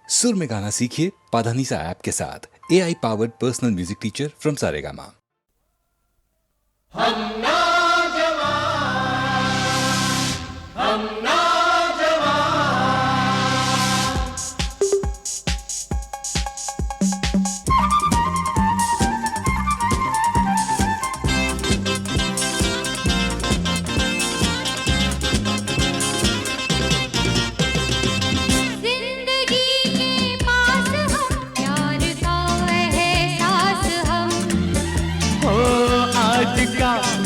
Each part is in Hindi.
सुर में गाना सीखिए पाधानीसा ऐप के साथ। AI powered personal music teacher from Saregama.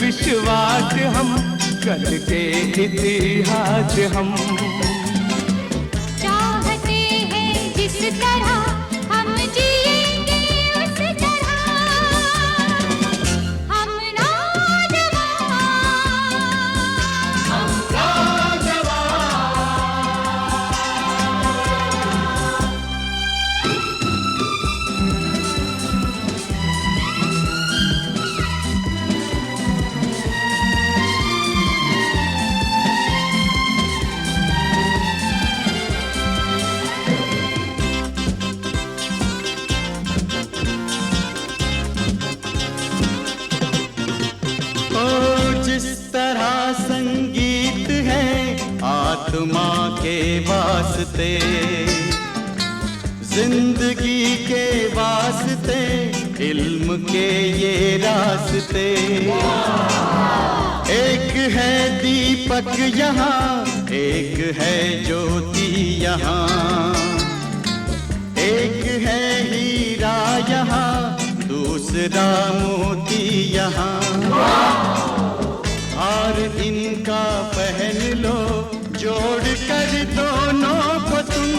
विश्वास हम कल के इतिहास हम चाहते हैं जिस तरह हम जिएंगे उस तरह हम नौजवान संगीत है आत्मा के वास्ते, जिंदगी के वास्ते, इल्म के ये रास्ते। एक है दीपक यहाँ, एक है ज्योति यहाँ, एक है हीरा यहाँ, दूसरा मोती यहाँ। और इनका पहन लो जोड़ कर दोनों को तुम,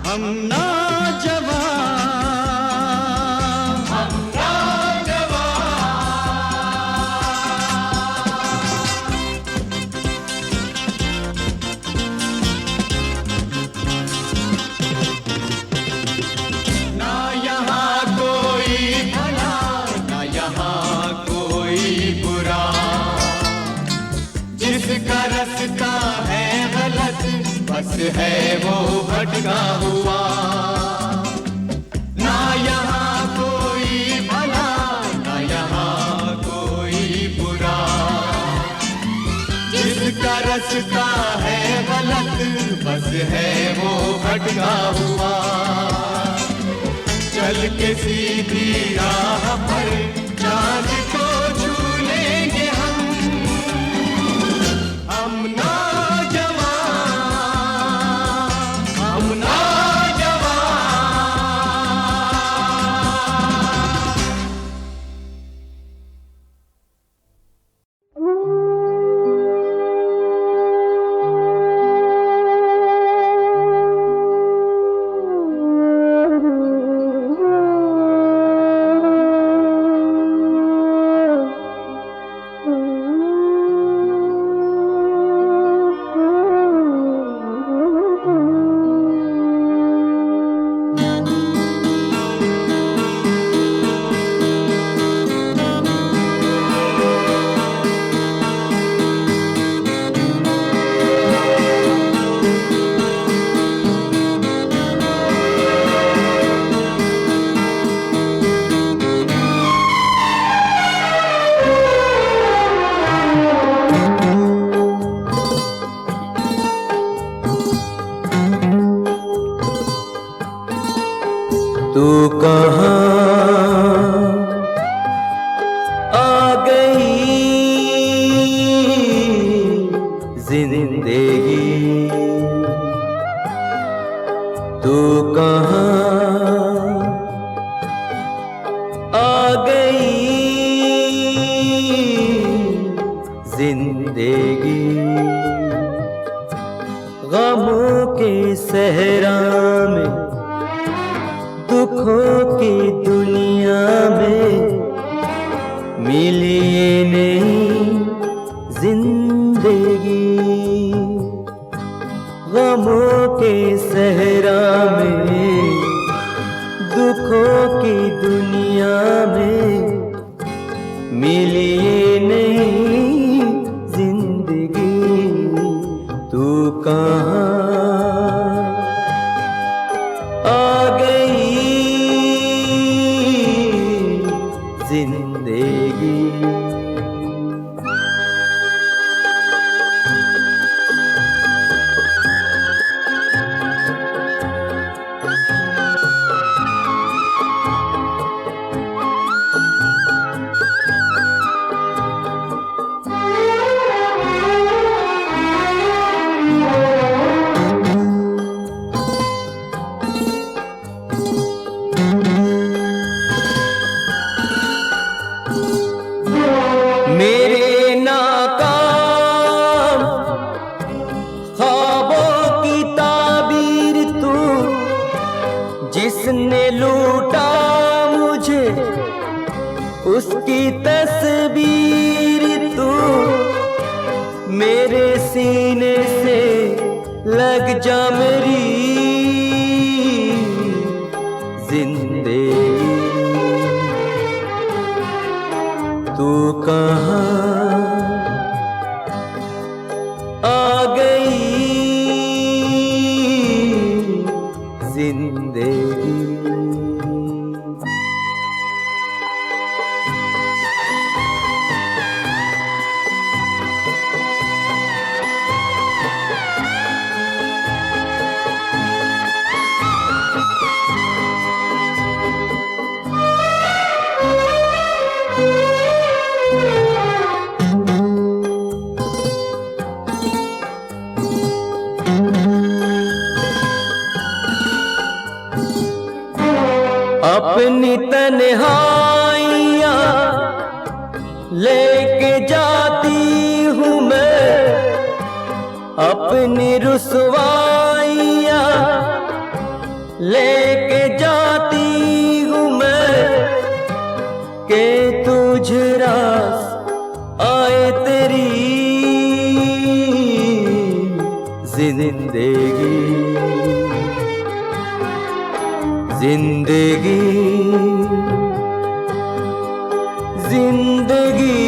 हम नौजवान, हम नौजवान। ना यहाँ कोई भला, ना यहाँ कोई बुरा, जिसका रास्ता है गलत बस है वो भटका हुआ। ना यहाँ कोई भला, ना यहाँ कोई बुरा, जिसका रास्ता है गलत बस है वो भटका हुआ। चल के सीधी राह पर चाँद को छू लेंगे हम नौजवान, हम नौजवान। तू कहाँ आ गई जिंदगी, तू कहाँ आ गई जिंदगी। गमों के सहरा में, दुखों की दुनिया में मिली ये नई जिंदगी। गमों के सहरा में, दुखों की दुनिया में मिली ये नई जिंदगी। तू कहाँ जिसने लूटा मुझे उसकी तस्वीर तू मेरे सीने से लग जा मेरी जिंदगी। तू कहाँ आ गई जिंदगी। अपनी तन्हाइयाँ लेके जाती हूँ मैं, अपनी रुसवाइयाँ लेके जाती हूँ मैं, के तुझ रास आए तेरी जिंदगी। जिंदगी जिंदगी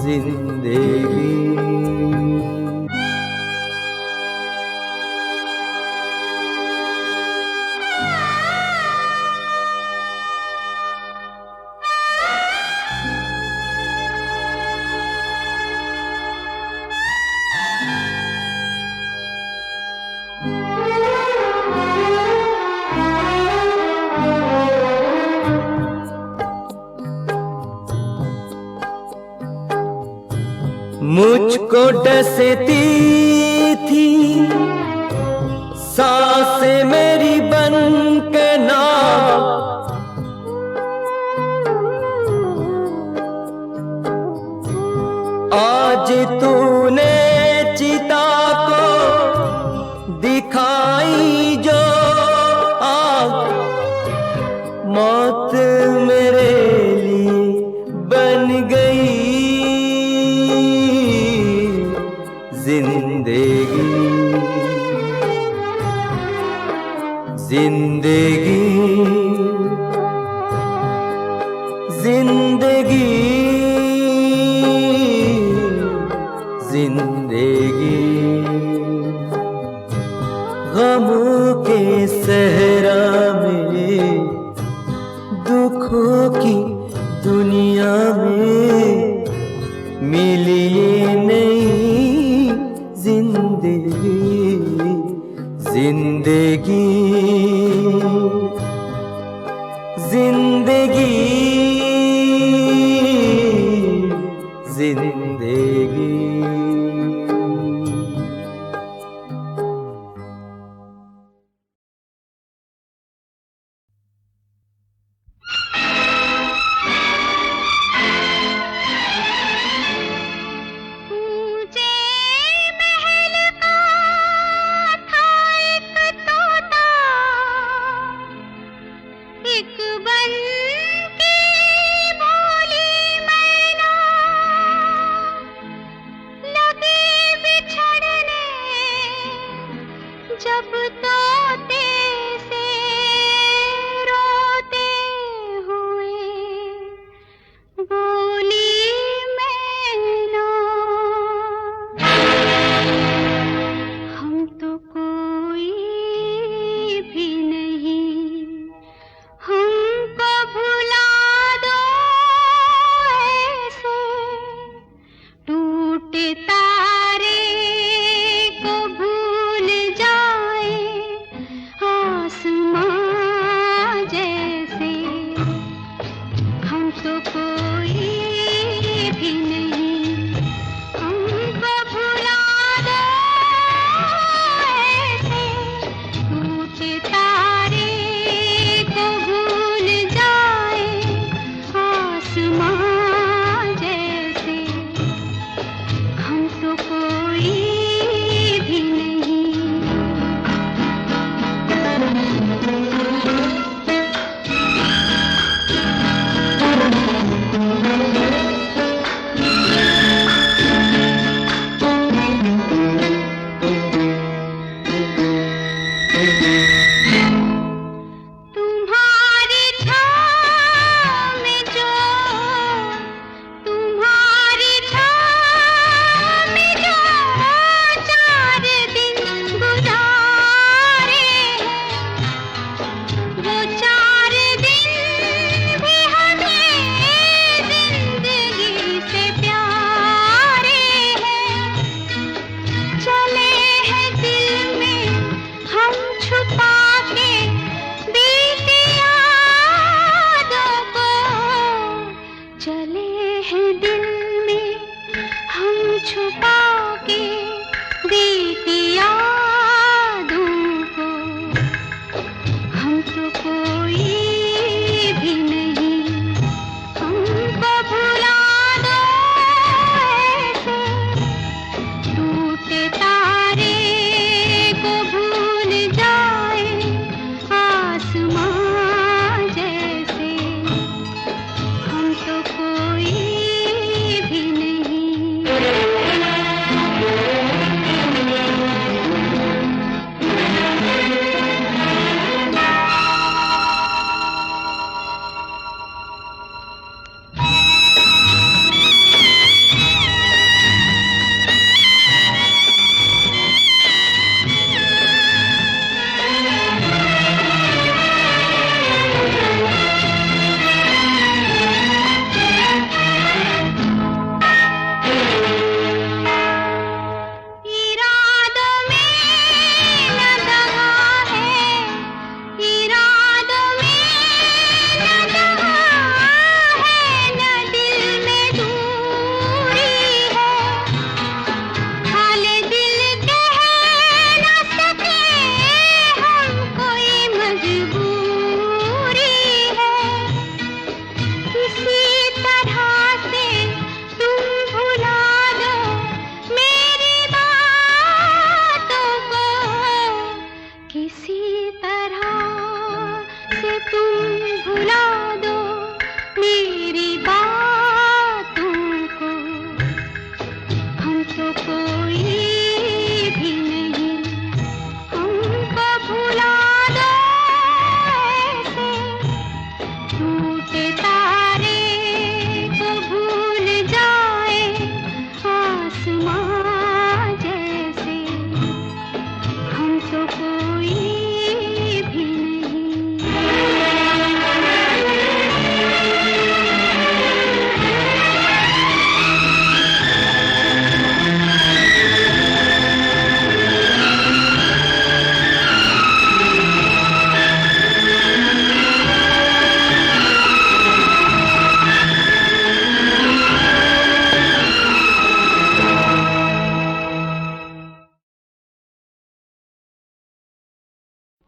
जिंदगी। मुझको डसती थी सांसें मेरी बन के नाम, आज तूने चिता को दिखाई जो आग, मौत मेरे लिए बन गई जिंदगी। जिंदगी जिंदगी जिंदगी। गमों के सहरा में, दुखों की दुनिया में मिली ये नई जिंदगी। जिंदगी जिंदगी जिंदगी। जब तोते से रोते हुए बोली मैना, हम तो कोई भी नहीं, हमको भुला दो ऐसे, टूटे तारे को भूल जाए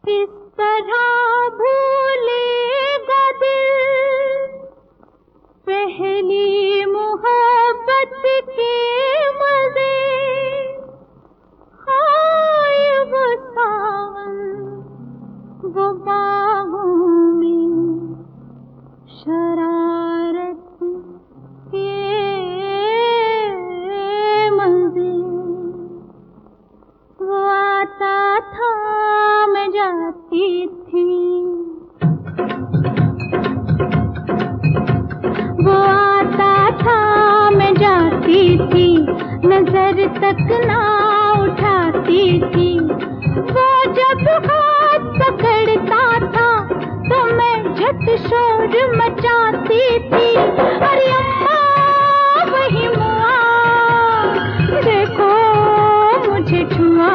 किस तरह भूलेगा दिल पहली मोहब्बत के मजे। हाय वो सावन वो बाहों में शरारत के मंज़िल। वो आता था मैं जाती थी, वो आता था मैं जाती थी, नजर तक ना उठाती थी। वो जब हाथ पकड़ता था तो मैं झट शोर मचाती थी। अरे अम्मा वही मुआ, देखो मुझे छुआ।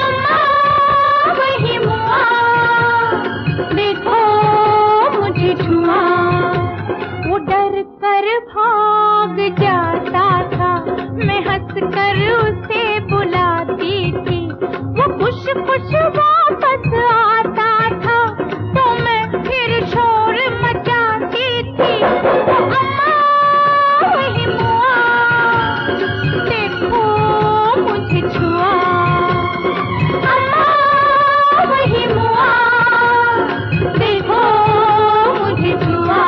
अम्मा वही मुआ, देखो मुझे छुआ। वो डर कर भाग जाता था, मैं हंस कर उसे बुलाती थी। वो खुश खुश वापस आता था तो मैं फिर शोर मचाती थी। अम्मा वही मुआ, देखो मुझे छुआ। अम्मा वही मुआ, देखो मुझे छुआ।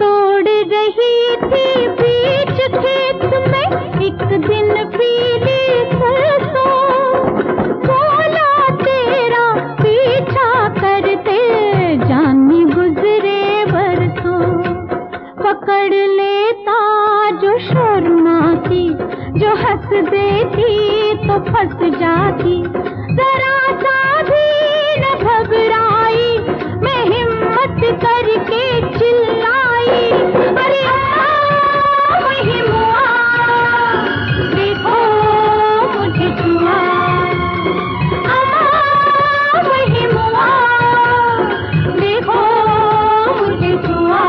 तोड़ रही थी बीच खेत में एक दिन पीली सरसों। बोला तेरा पीछा करते जानी गुजरे बरसों। पकड़ लेता जो शर्माती, जो हंस देती तो फंस जाती। जरा सा भी न घबराई, मैं हिम्मत करके चिल्लाई। अरे अम्मा वही मुआ, देखो मुझे छुआ। अम्मा वही मुआ, देखो मुझे छुआ।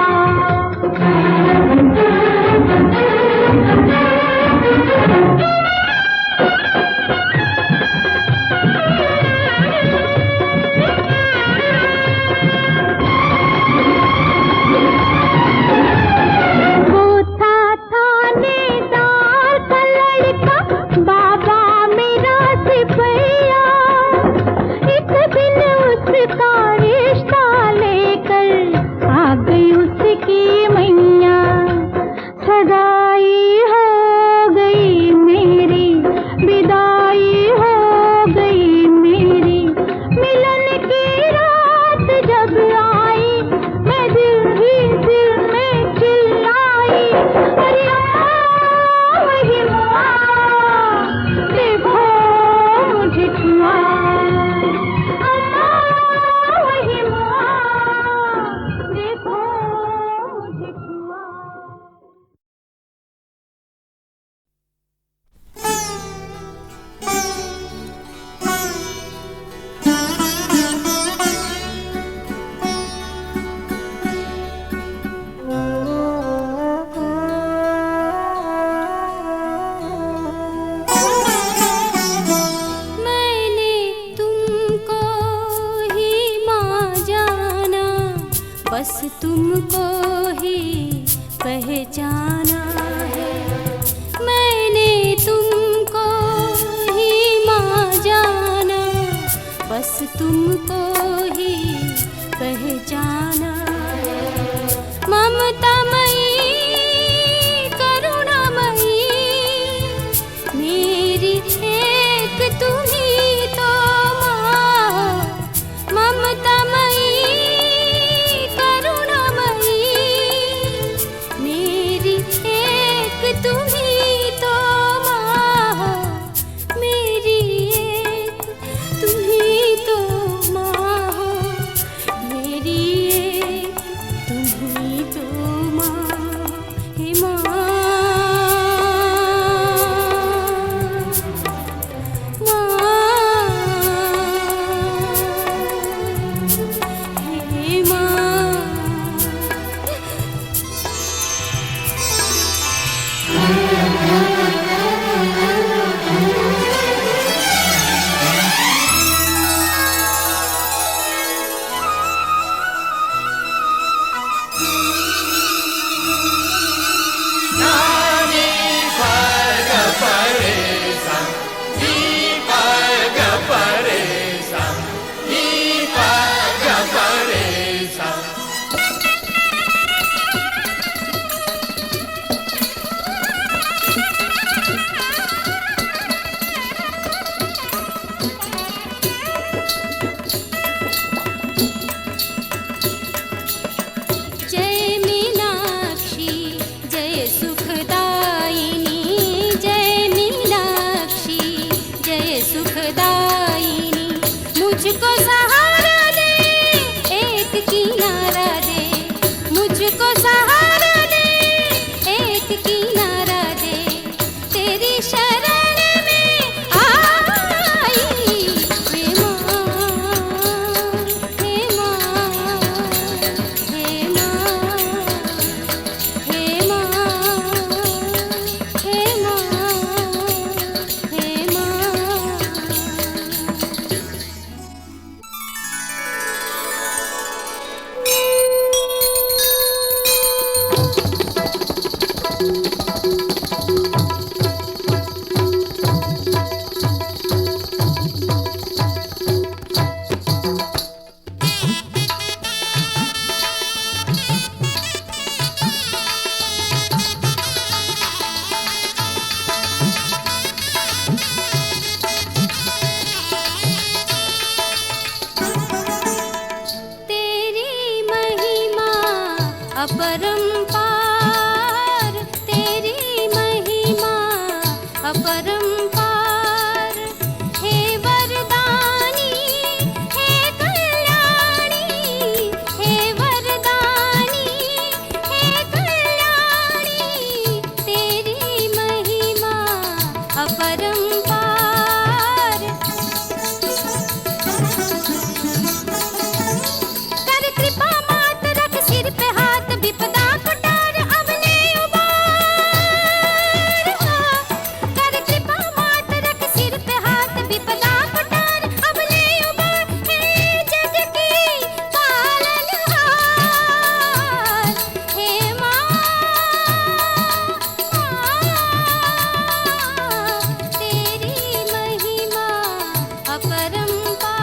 वो था थानेदार का लड़का, बाबा मेरा सिपहिया। एक दिन उसका रिश्ता लेकर आ गई उसकी मैया। सगाई हो गई मेरी, विदाई हो गई मेरी। मिलन की रात जब आई, मैं दिल ही दिल में चिल्लाई। अरे अम्मा वही मुआ, देखो मुझे छुआ। अम्मा वही मुआ, देखो मुझे छुआ। मैंने तुमको ही माँ जाना, बस तुमको ही पहचाना है। मैंने तुमको ही माँ जाना, बस तुमको ही पहचाना है। ममतामयी करुणामयी मेरी एक तुम्ही तो माँ हो। ममतामयी करुणामयी मेरी एक तुम्ही तो माँ हो। मेरी एक तुम्ही तो माँ हो। मेरी एक सुखदायिनी मुझको सहारा दे एक किनारा दे मुझको सहारा दे एक किनारा दे तेरी शरण में आई हे माँ हे माँ हे माँ हे माँ हे माँ हे माँ। तेरी महिमा अपरंपार तेरी महिमा अपरंपार हे वरदानी हे कल्याणी हे वरदानी हे कल्याणी तेरी महिमा अपरंपार कर कृपा मात रख सिर पे हाथ विपदा को टार अबले उबार कर कृपा मात रख सिर पे हाथ विपदा को टार अबले उबार हे जग की पालनहार हे माँ तेरी महिमा अपरंपार।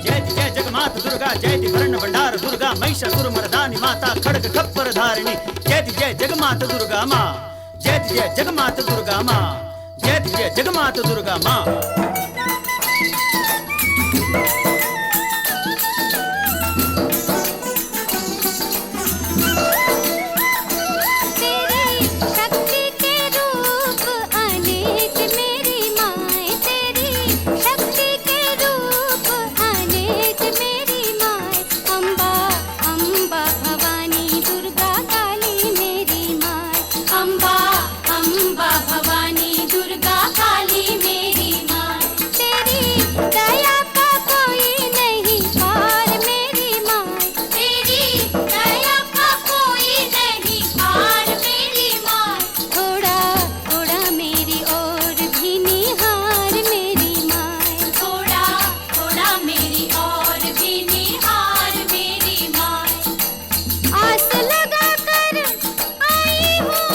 जय जय जगमात दुर्गा जय वर्ण भंडार दुर्गा महिषासुर मर्दानी माता खड़ग खप्पर धारिणी जय जय जगमात दुर्गा माँ जय जय जगमात दुर्गा माँ जय जय जगमात दुर्गा माँ। तेरी शक्ति के रूप अनेक मेरी माए तेरी शक्ति के रूप अनेक मेरी माए अम्बा अम्बा भवानी दुर्गा काली मेरी माए अम्बा अम्बा भवानी दुर्गा काली मेरी माए तेरी दया का कोई नहीं पार मेरी माए तेरी दया का कोई नहीं पार मेरी माए थोड़ा थोड़ा मेरी और भी निहार मेरी माए थोड़ा थोड़ा मेरी और भी निहार मेरी माए आस लगा कर आई हूँ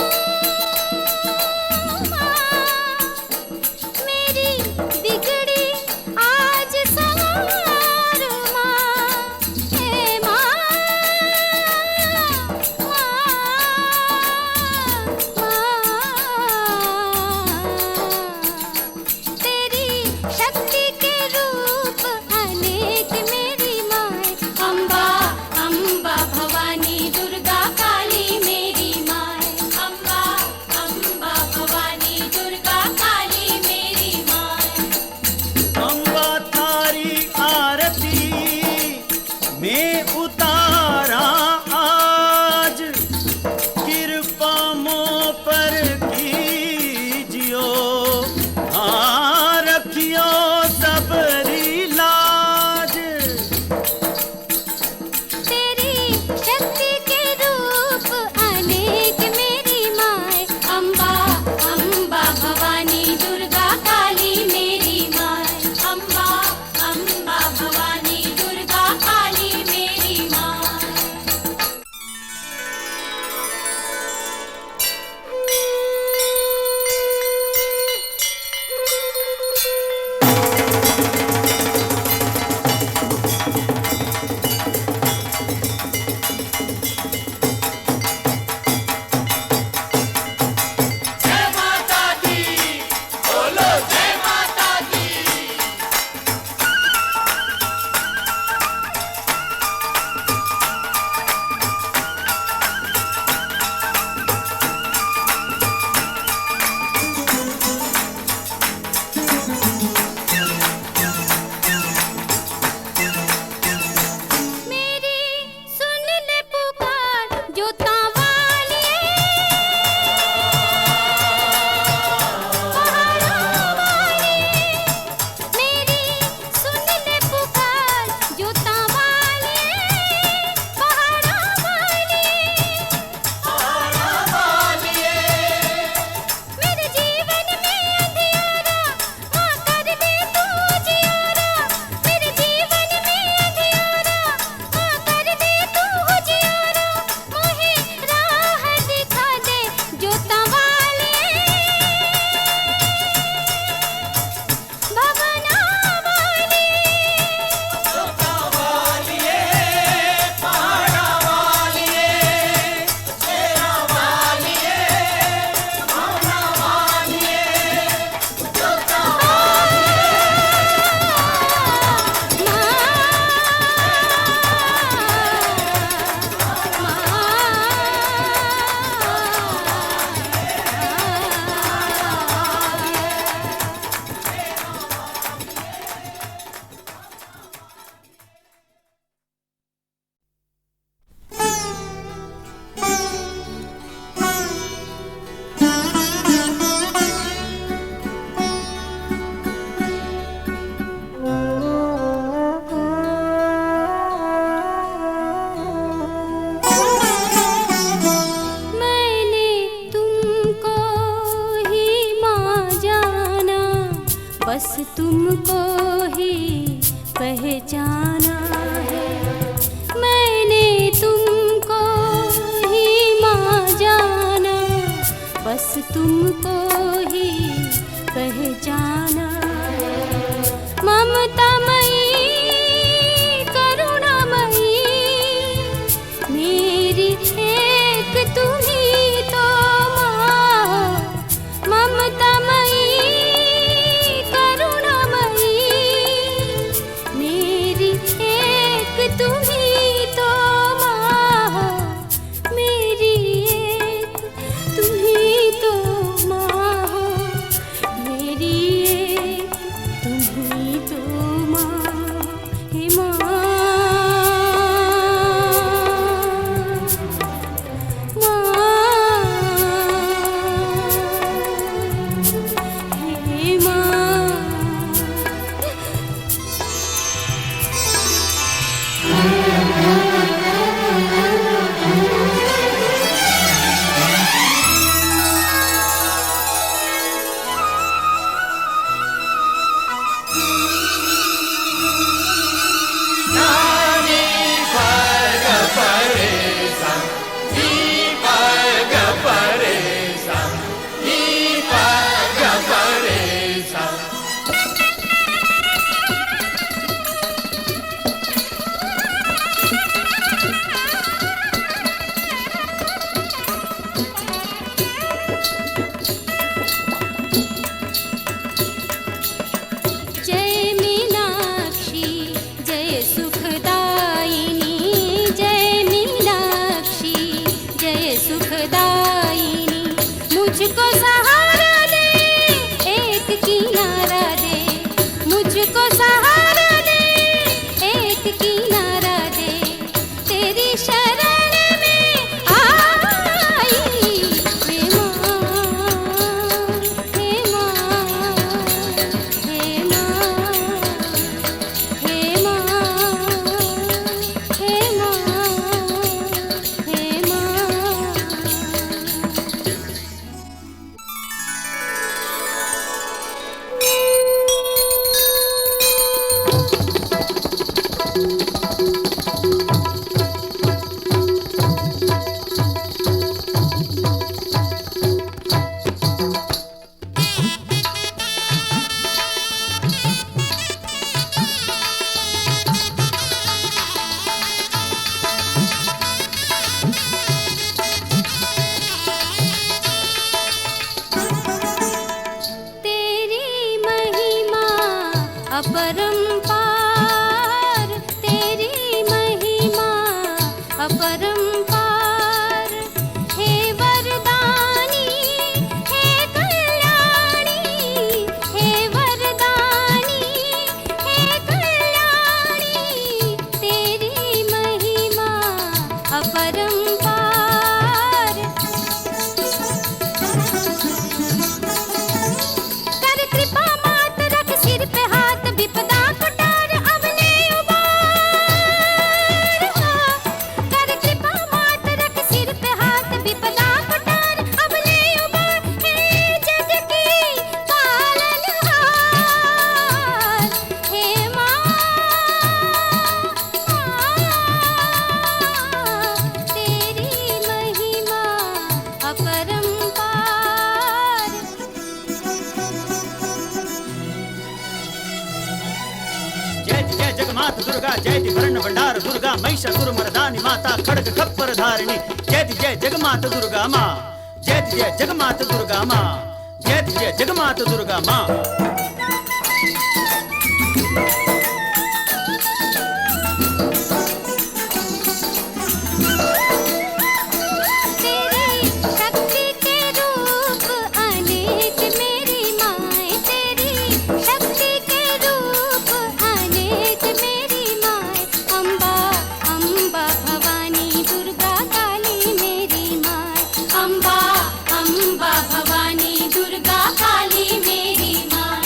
बस तुमको ही पहचाना है, मैंने तुमको ही माँ जाना, बस तुमको ही पहचाना है। ममतामयी करुणामयी मेरी एक तुम्ही तो माँ हो। ममतामयी करुणामयी मेरी एक तुम्ही तो माँ हो, मेरी एक तुम्ही तो माँ हो, मेरी एक तुम्ही तो माँ, हे माँ, हे माँ। जय मीनाक्षी जय सुखदायिनी, जय मीनाक्षी जय सुखदायिनी, मुझको सहारा दे एक किनारा दे, मुझको सहारा दे एक किनारा दे, तेरी शरण में आई हे माँ, हे माँ, हे माँ, हे माँ, हे माँ, हे माँ। तेरी महिमा अपरंपार, तेरी महिमा अपरंपार, हे वरदानी हे कल्याणी, हे वरदानी हे कल्याणी, तेरी महिमा अपरंपार। कर कृपा मात रख सिर पे हाथ, विपदा को टार अबले उबार हो। कर कृपा मात रख सिर पे हाथ, विपदा को टार अबले उबार, हे जग की पालनहार, हे माँ, तेरी महिमा अपरंपार। जय जय जगमात दुर्गा, जय वर्ण भंडार दुर्गा, महिषासुर मर्दानी माता, खड्ग खप्पर धारिणी, जय जय जगमात दुर्गा माँ, जय जय जगमात दुर्गा माँ, जय जय जगमात दुर्गा माँ। तेरी शक्ति के रूप अनेक मेरी माए, तेरी शक्ति के रूप अनेक मेरी माए, अम्बा अम्बा भवानी दुर्गा काली मेरी माए, अम्बा अम्बा भवानी दुर्गा काली मेरी माए।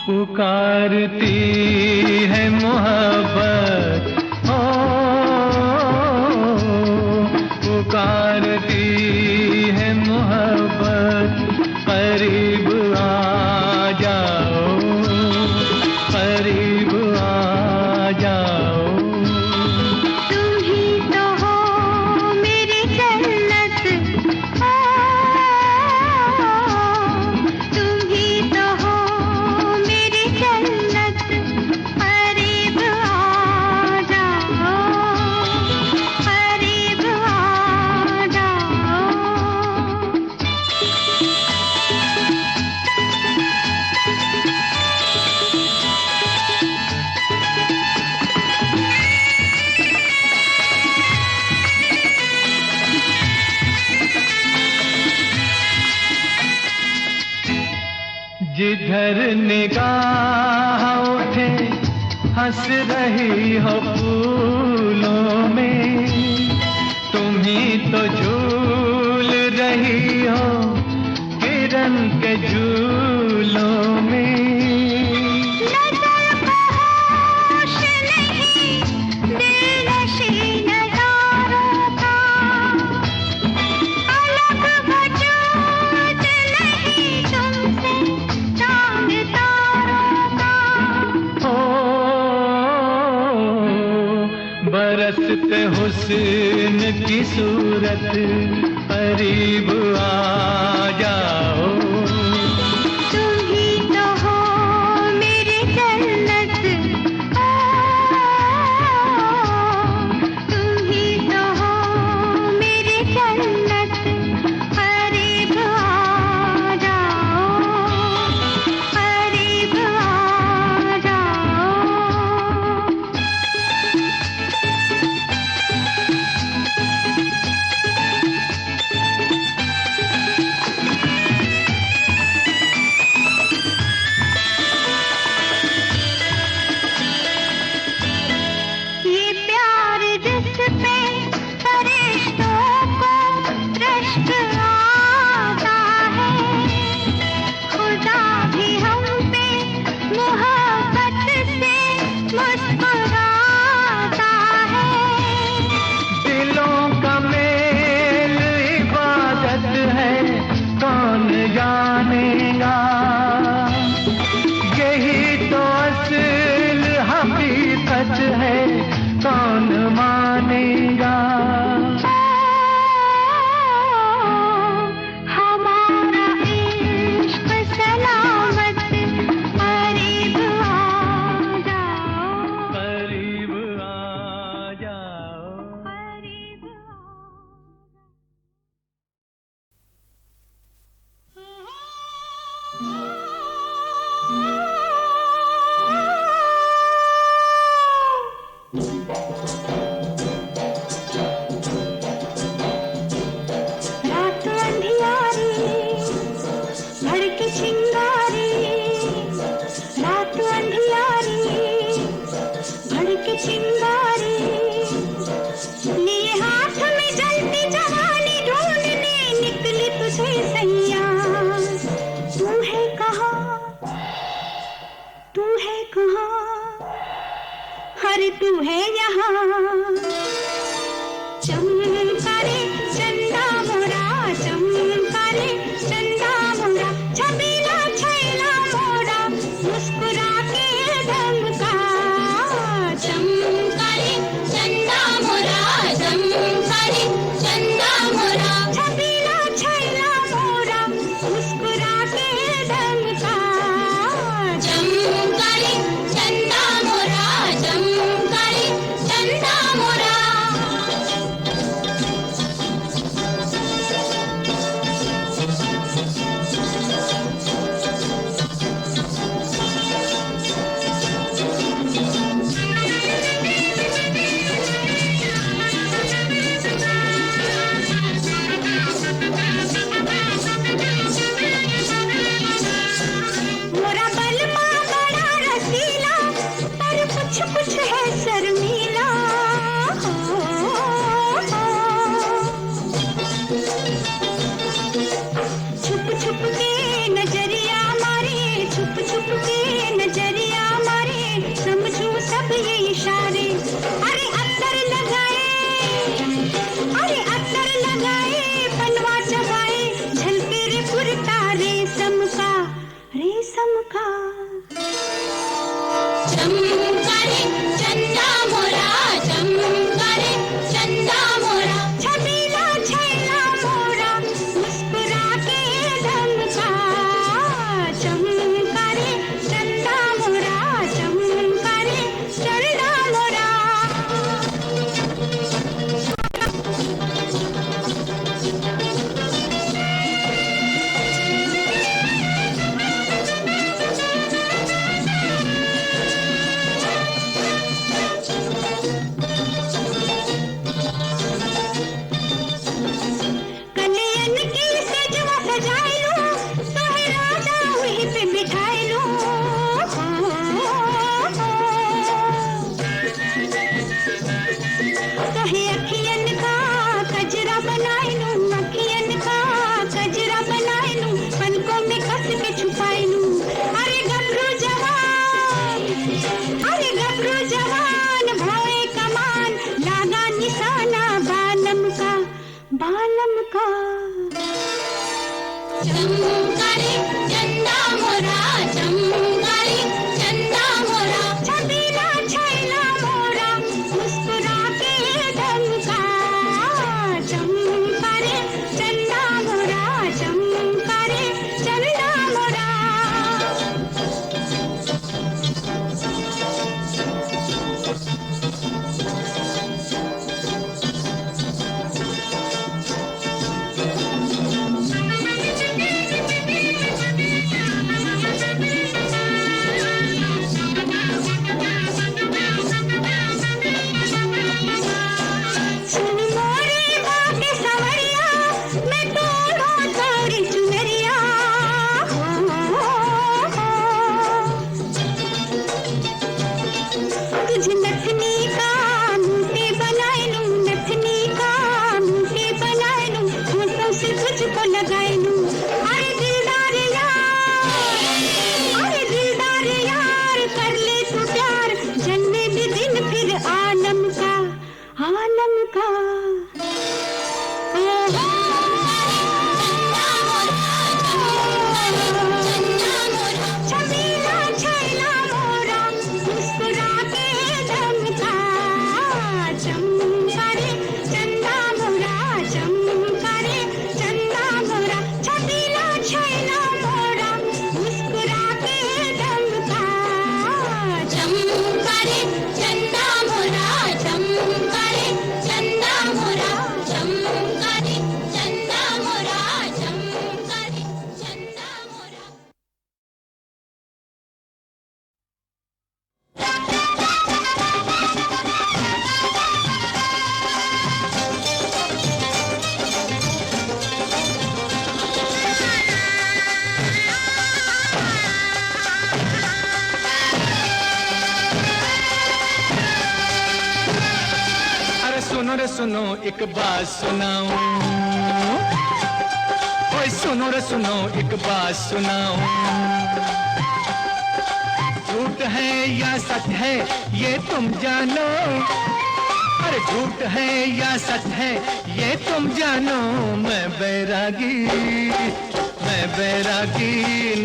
पुकारती है मोहब्बत, ओ पुकारती है मोहब्बत, करीब आ जाओ, करीब आ जाओ। तुम ही तो हो मेरी जन्नत, ओ तुम ही तो हो मेरी जन्नत, करीब आ जाओ, करीब आ जाओ। जिधर निगाह उठे हंस रही हो फूलों में, तुम ही तो झूल रही हो किरण के झूलों में। नजर को होश नहीं दिलनशी नजारों का, अलग वजूद नहीं तुमसे चांद तारों का। ओ बरसते हुस्न की सूरत, करीब आ जाओ। तुम ही तो हो मेरी जन्नत, ओ तुम ही तो हो मेरी जन्नत, करीब आ जाओ, करीब आ जाओ। ये प्यार जिस पे फरिश्तों को रश्क आता है, खुदा भी हम पे मोहब्बत से मुस्कुराता है। दिलों का मेल इबादत है, कौन जानेगा, यही तो असल हकीकत है, कौन मानेगा। हमारा इश्क सलामत, करीब आ जाओ, करीब आ जाओ। करीब रात अंधियारी भड़के चिंगारी, रात अंधियारी भड़के चिंगारी, लिए हाथ में जलती जवानी ढूंढने निकली तुझे सैया। तू है कहाँ, तू है कहाँ, हर तू है यहाँ। चमका रे चंदा मोरा, चमका रे चंदा मोरा, छबीला छैला मोरा, मुस्कुरा के धमका। चमका रे चंदा मोरा, चमका रे चंदा मोरा, छबीला छैला मोरा, मुस्कुरा के धमका। चमका रे चंदा मोरा, चमका रे चंदा मोरा। चमकारे चंदा मोरा चमकारे चंदा मोरा छबीला छैला मोरा मुस्कुरा के धमका चमकारे चंदा मोरा चमकारे चंदा मोरा कन्हैयन की सजवा सजाइलू तोहे राजा वहीं पे बिठाइलू तोहे अखियन का कजरा बनाइलू अखियन का कजरा बनाइलू पलकों में कस के छुपाइलू अरे गबरू जवान भोए कमान लागा निशाना बालम का चमकारे चंदा मोरा चमकारे चंदा मोरा छबीला छैला मोरा मुस्कुरा के धमका चमकारे चंदा मोरा चमकारे चंदा मोरा सुन मोरे बाके सवरिया मैं तोड़ो तोरी चुनरिया तुझे नथनी का मुंह बनाइलू नथनी का मुंह बनाइलू होठों से तुझको लगाइलू अरे दिलदार यार कर ले तू प्यार जन्मे भी दिन फिर आलम का छबीला छैला मोरा मुस्कुरा के धमका चमकारे चंदा मोरा चमकारे चंदा मोरा छबीला छैला मोरा मुस्कुरा के धमका चमकारे चंदा मोरा चमकारे चंदा मोरा चमकारे चंदा मोरा चमकारे चंदा मोरा अरे सुनो रे सुनो एक बात सुनाऊं ओए सुनो रे सुनो एक बात सुनाऊं झूठ है या सच है ये तुम जानो अरे झूठ है या सच है ये तुम जानो मैं बैरागी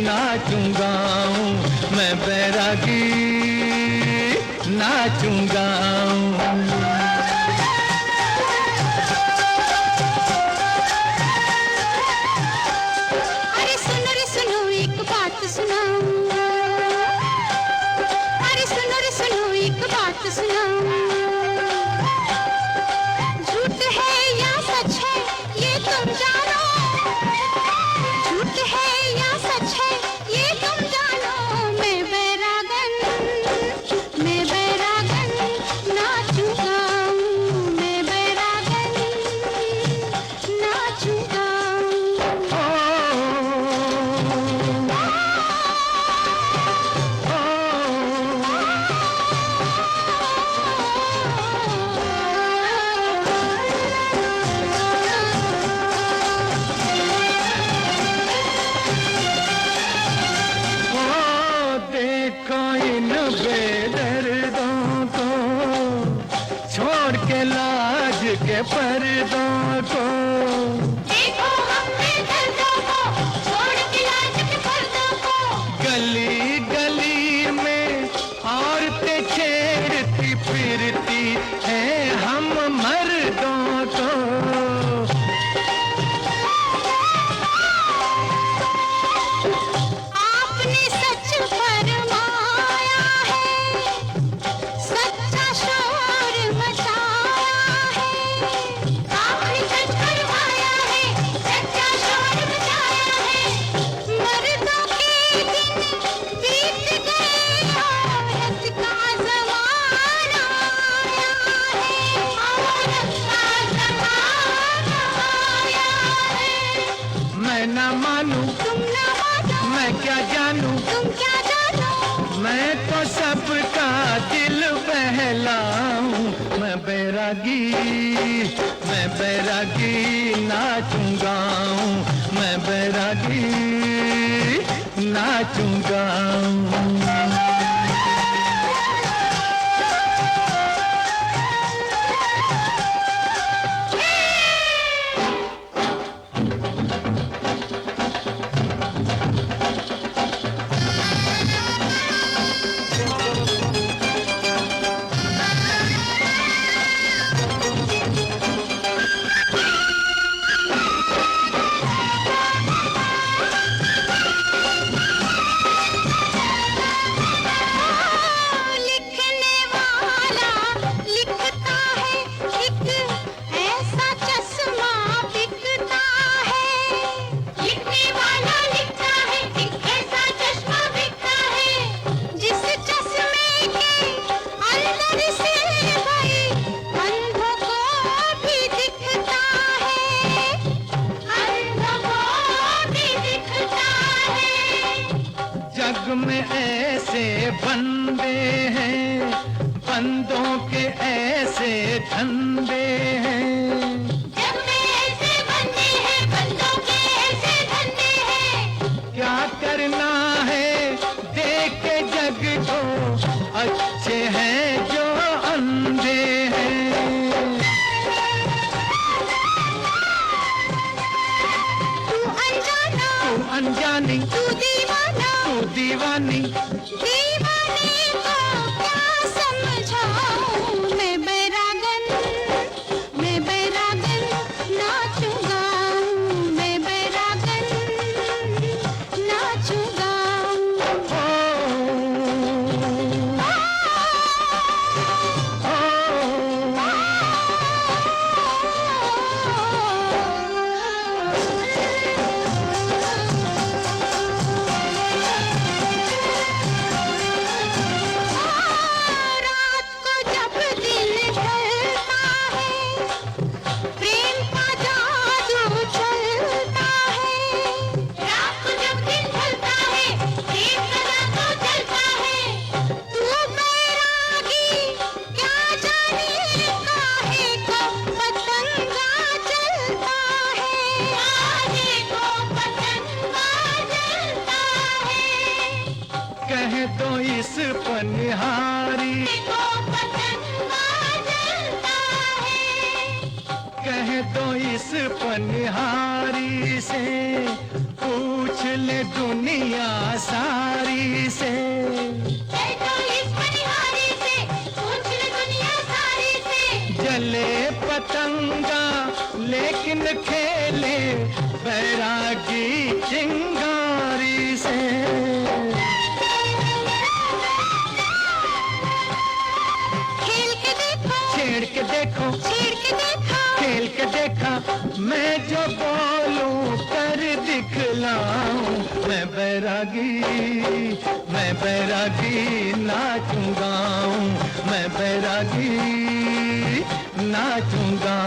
नाचूंगा मैं बैरागी नाचूंगा अरे सुनो रे सुनो एक बात सुनाऊं अरे सुनो रे सुनो एक बात सुनाऊं झूठ है या सच है ये तुम जानो झूठ है या सच है ये तुम जानो मैं बैरागन नाचूंगा मैं बैरागन नाचूंगा देखो इन बेदर्दों को छोड़ के लाज के पर्दों को देखो हमने दर्दों को छोड़ के लाज के पर्दों को गली गली में और मैं तो सबका दिल बहलाऊं, मैं बैरागी नाचूंगा, मैं बैरागी नाचूंगा। जग में ऐसे बंदे हैं, बंदों के ऐसे धंधे हैं। जग में ऐसे बंदे हैं, बंदों के ऐसे धंधे हैं। क्या करना है देख के जग को, अच्छे हैं जो अंधे हैं। तू अनजाना, तू अनजानी, तू दीवाना, तू दीवानी, दीवाने को क्या समझाऊं। मैं बैरागन नाचूंगा, मैं बैरागन नाचूंगा। रात को जब दिल ढलता है, प्रेम का जादू चलता है। रात को जब दिल ढलता है, प्रेम का जादू चलता है। तू बैरागी क्या जाने काहे को पतंगा चलता है, काहे को पतंगा चलता है। कह दो इस पनिहारी, को पतंगा चलता है। कह दो इस पनिहारी से, पूछ ले दुनिया सारी से। कह दो इस बनिहारी से, पूछ ले दुनिया सारी से। जले पतंगा लेकिन खेले बैरागी चिंगारी से। खेल के देखो, छेड़ के देखो, छेड़ के देखो। खेल के देखा, मैं जो बोलूं कर दिखलाऊं। मैं बैरागी नाचूंगा, मैं बैरागी नाचूंगा।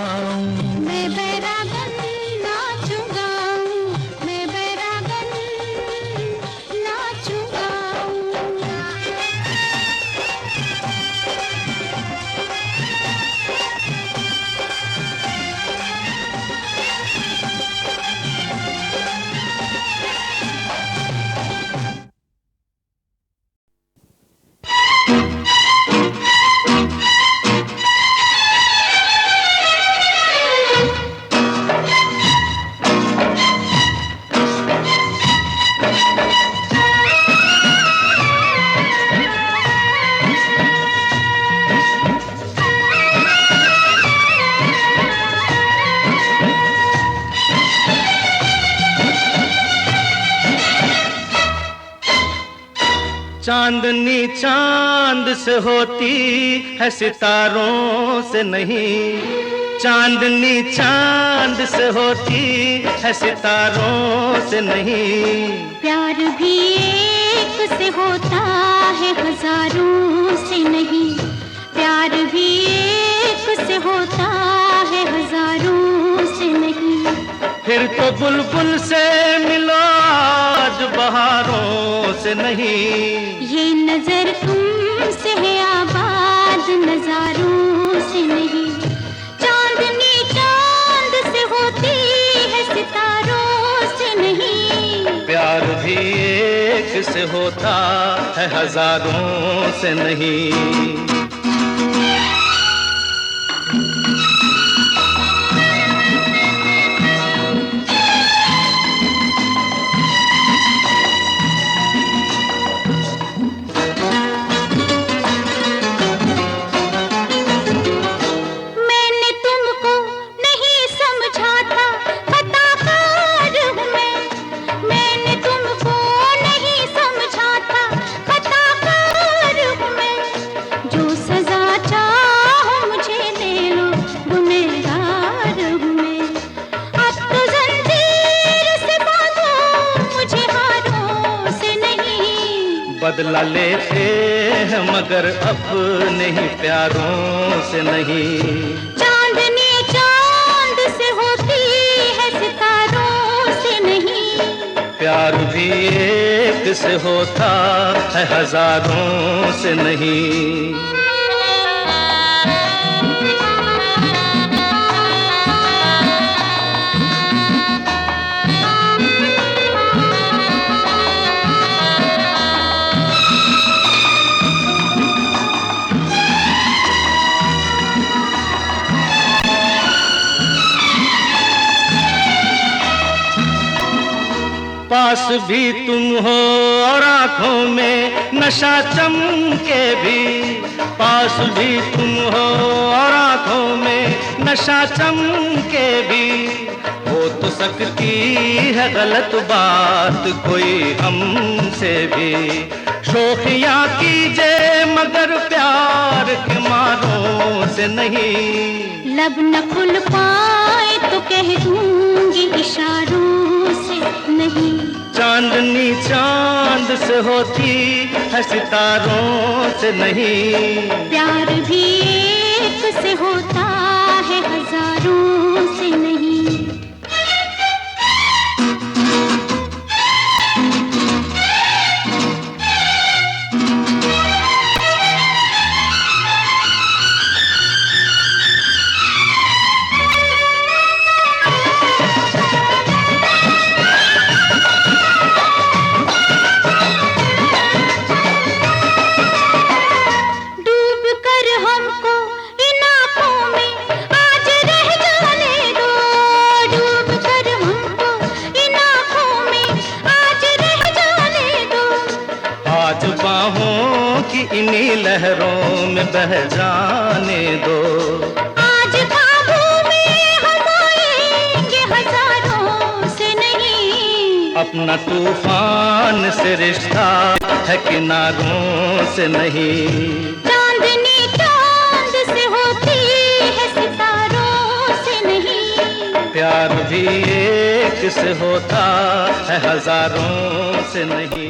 मैं बैरागन नाचूंगा, मैं बैरागन नाचूंगा। चांदनी चांद से होती है, सितारों से नहीं। चांदनी चांद से होती है, सितारों से नहीं। प्यार भी एक से होता है, हजारों से नहीं। प्यार भी एक से होता है, हजारों से नहीं। फिर तो बुलबुल से मिलो आज बहारों से नहीं। ये नजर तुमसे है आबाद नजारों से नहीं। चांदनी चांद से होती है सितारों से नहीं। प्यार भी एक से होता है हजारों से नहीं। बदला लेते हैं मगर अपने ही प्यारों से नहीं। चांदनी चांद से होती है सितारों से नहीं। प्यार भी एक से होता है हजारों से नहीं। पास भी तुम हो और आंखों में नशा चमके भी। पास भी तुम हो और आंखों में नशा चमके भी। हो तो सकती है गलत बात कोई हमसे भी। शोखियाँ कीजिए मगर प्यार के मारों से नहीं। लब न खुल पाए तो कह दूंगी इशारों से नहीं। चांदनी चांद से होती है सितारों से नहीं। प्यार भी एक से होता है हजारों से नहीं। इन्हीं लहरों में बह जाने दो। आज ख्वाबों में हम आएंगे हजारों से नहीं। अपना तूफान से रिश्ता है किनारों से नहीं। चांदनी चांद से होती है सितारों से नहीं। प्यार भी एक से होता है हजारों से नहीं।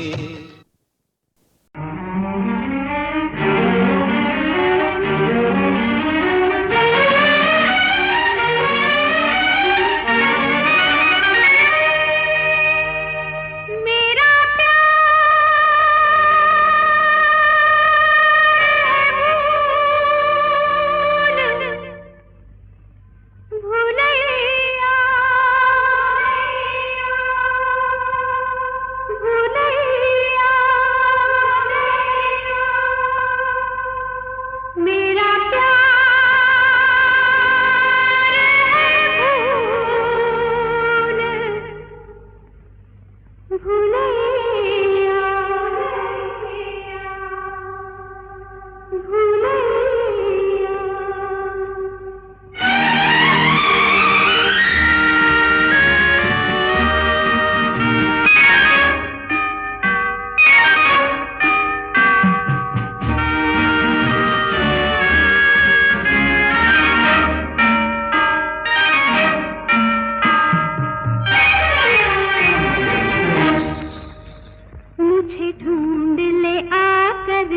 ढूंढ ले आकर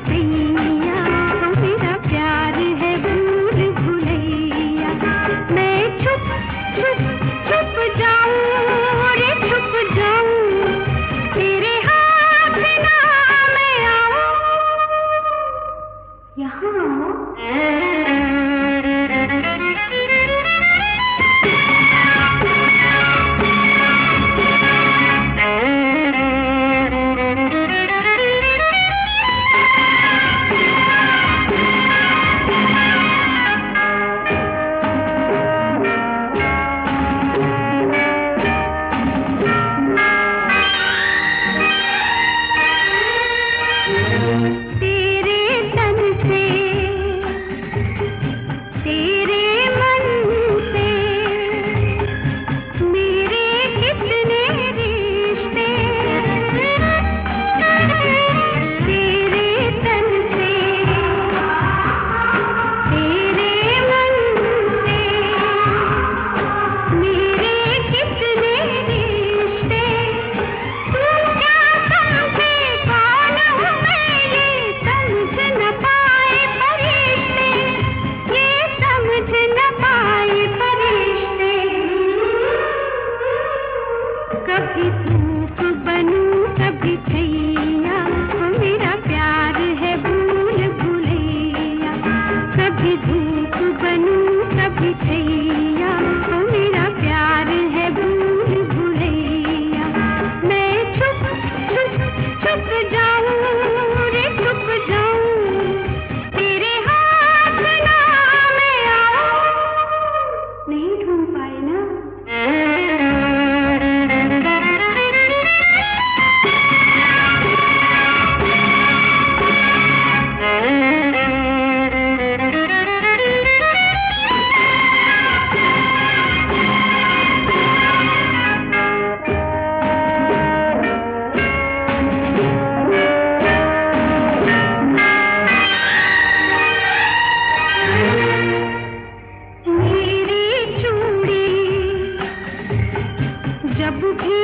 सैया, मेरा प्यार है छुप छुप जाऊं रे छुप जाऊं, तेरे हाथ ना मैं आऊं, यहाँ कभी धूप बनूं कभी छैया, वो मेरा प्यार है भूल भुलैया, कभी धूप बनूं कभी छैया, वो मेरा प्यार है भूल भुलैया, मैं छुप छुप छुप जाऊं रे छुप जाऊं, तेरे हाथ ना मैं आऊं, नहीं ढूंढ पाए ना। जब भी